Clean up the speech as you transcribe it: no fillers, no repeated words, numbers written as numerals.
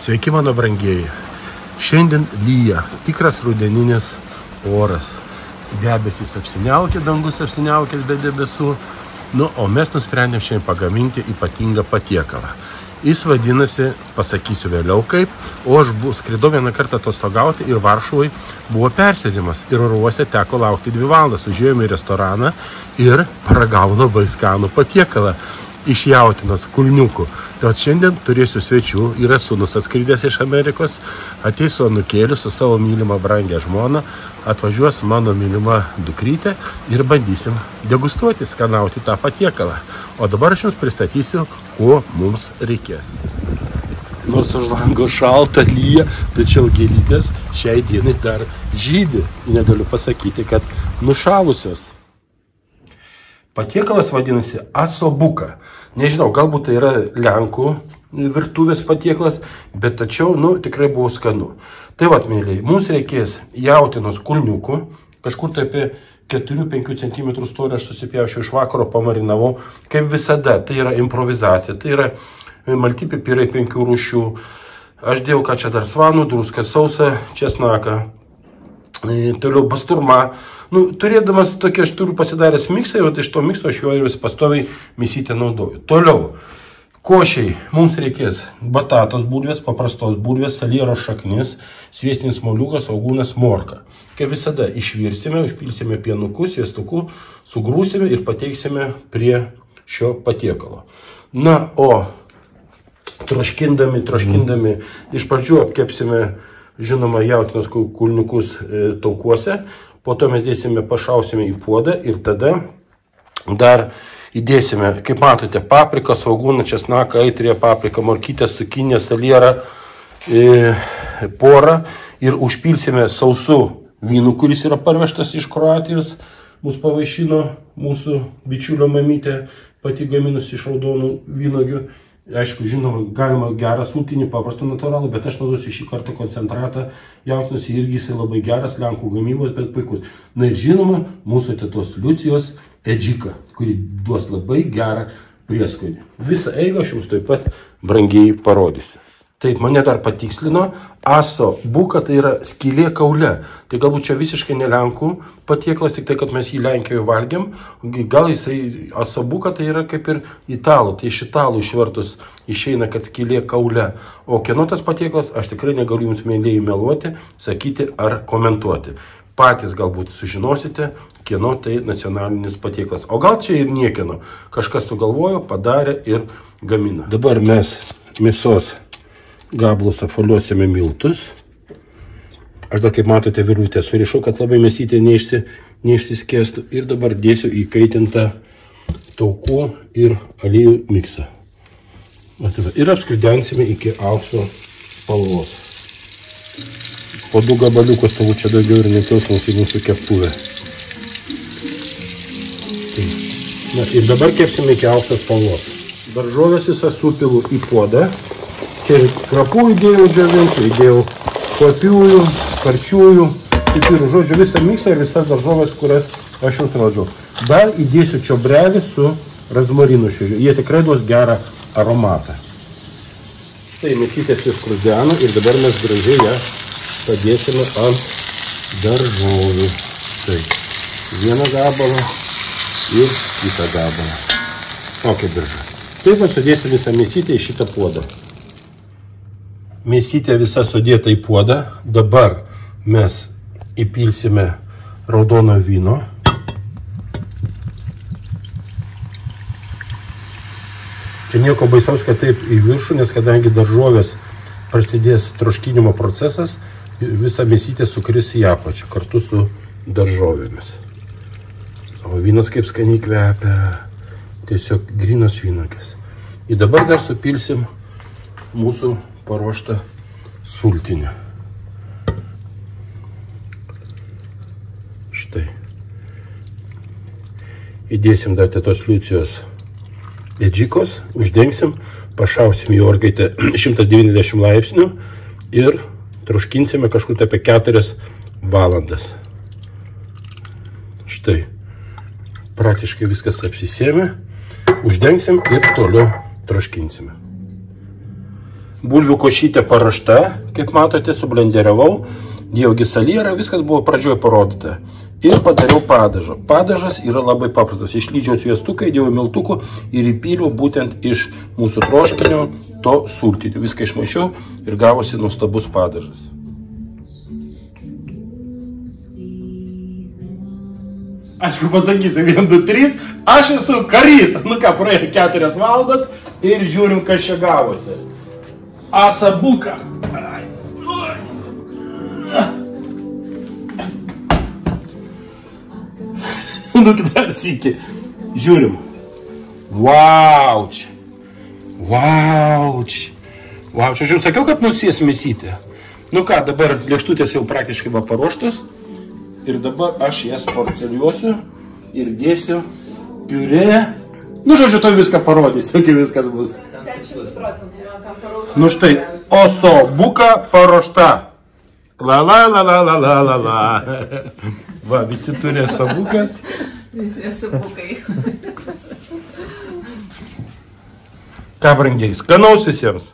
Sveiki mano brangieji. Šiandien lyja, tikras rudeninis oras. Debesys apsiniaukė, dangus apsiniaukęs be debesų. O mes nusprendėm šiandien pagaminti ypatingą patiekalą. Jis vadinasi, pasakysiu vėliau kaip, o aš skridau vieną kartą atostogauti ir Varšuvai buvo persėdimas. Ir oro uoste teko laukti 2 valandas. Užėjome į restoraną ir paragavau labai skanų patiekalą iš jautienos kulniukų. Tai šiandien turėsiu svečių, yra sūnus atskridęs iš Amerikos, ateis su anūkėliu, su savo mylimą brangę žmoną, atvažiuos mano mylima dukrytė ir bandysim degustuoti, skanauti tą patiekalą. O dabar aš jums pristatysiu, ko mums reikės. Nors už lango šalta, lyja, tačiau gėlytės šiai dienai dar žydi. Negaliu pasakyti, kad nušalusios. Patiekalas vadinasi asobuka. Nežinau, galbūt tai yra Lenkų virtuvės patiekalas, bet tačiau, tikrai buvo skanu. Tai vat, mėlyje, mums reikės jautienos kulniukų, kažkur tai apie 4-5 cm storio aš susipjaušiau iš vakaro, pamarinavau. Kaip visada, tai yra improvizacija, tai yra malti pipirai 5 rūšių. Aš dėjau, ką čia dar svanų, druską, sausą, česnaką, toliau basturma. Turėdamas tokį, aš turiu pasidaręs miksą, ir iš to mikso aš jo ir vis pastoviai mėsytę naudoju. Toliau, košiai mums reikės batatos bulvės, paprastos bulvės, saliero šaknis, sviestinis moliūgas, svogūnas, morka. Kaip visada išvirsime, užpilsime pienuku, sviestuku, sugrūsime ir pateiksime prie šio patiekalo. O troškindami, iš pradžių apkepsime, žinoma, jautienos kulniukus taukuose. Po to mes dėsime, pašausime į puodą ir tada dar įdėsime, kaip matote, papriką, svogūną, česnaką, aitriją papriką, morkytę, cukinę, salierą, porą ir užpilsime sausu vynu, kuris yra parvežtas iš Kroatijos. Mūsų pavaišino mūsų bičiulio mamytė, pati gaminusi iš raudonų vynuogių. Aišku, žinoma, galima gerą sultinį, paprastą natūralų, bet aš naudosiu šį kartą koncentratą jautienos, irgi jisai labai geras, Lenkų gamybos, bet puikus. Ir žinoma, mūsų tetos Liucijos edžika, kuri duos labai gerą prieskonį. Visą eigą aš jums taip pat brangiai parodysiu. Taip, mane dar patikslino, asobuka tai yra skylė kaule. Tai galbūt čia visiškai ne Lenkų patieklas, tik tai, kad mes jį Lenkijoje valgėm. Gal jisai asobuka tai yra kaip ir italų, tai iš italų išvertus išeina, kad skylė kaule. O kieno tas patieklas, aš tikrai negaliu jums mėlyjei meluoti, sakyti ar komentuoti. Patys galbūt sužinosite, kieno tai nacionalinis patieklas. O gal čia ir niekieno. Kažkas sugalvojo, padarė ir gamina. Dabar mes mėsos gabalus apvoliuosime miltus. Aš dar, kaip matote, virvutę surišau, kad labai mėsytė neišsiskėstų. Ir dabar dėsiu įkaitintą taukų ir aliejų miksą. Ir apskridensime iki aukso spalvos. Po 2 gabaliukus tavų čia daugiau ir netilpsams į mūsų keptuvę. Ir dabar kepsime iki aukso spalvos. Daržovės visą supilu į puodą. Čia krapų įdėjau džiovintų, įdėjau kvapiųjų, karčiųjų, pipirų, žodžiu, visą miksą ir visas daržovės, kurias aš jums rodžiau. Dar įdėsiu čiobrelį su rozmarinu šviežiu. Jie tikrai duos gerą aromatą. Tai mėsytės vis skrudeno ir dabar mes gražiai ją padėsime ant daržovių. Tai vieną gabalą ir kitą gabalą. Kaip gražu. Taip mes sudėsime visą mėsytę į šitą puodą. Mėsytė visa sudėta į puodą. Dabar mes įpilsime raudono vyno. Čia nieko baisaus, kad taip į viršų, nes kadangi daržovės prasidės troškinimo procesas, visa mėsytė sukris į apačią kartu su daržovėmis. O vynas kaip skaniai kvepia, tiesiog grynas vynuogės. Ir dabar dar supilsim mūsų paruoštą sultinį. Štai. Įdėsim dar tetos Liucijos edžikos, uždengsim, pašausim į orkaitę 190 laipsnių ir troškinsime kažkur apie 4 valandas. Štai. Praktiškai viskas apsisėmė. Uždengsim ir toliau troškinsime. Bulvių košytė paruošta, kaip matote, sublenderiavau, dėjaugi salierą, viskas buvo pradžioje parodyta. Ir padariau padažą. Padažas yra labai paprastas. Išlydžiau sviestuką, įdėjau miltukų ir įpyliau būtent iš mūsų troškinio to sultinio. Viską išmaišiau ir gavosi nuostabus padažas. Aišku, pasakysiu 1, 2, 3, aš esu karys. Nu ką, praėjo 4 valandas ir žiūrim, kas čia gavosi. Asabuka. Nu, dar sykį. Žiūrim. Vauč. Vauč. Vauč. Aš jau sakiau, kad nusės mėsytė. Nu ką, dabar lėkštutės jau praktiškai va paruoštos. Ir dabar aš jas porceliuosiu ir dėsiu piurė. Nu, žodžiu, to viską parodysiu, kai viskas bus. 100%. Nu štai, osobuka paruošta. La la la la la la la la. Va, visi turi osobukas. Visi osobukai. Ką, brangiai, skanaus visiems.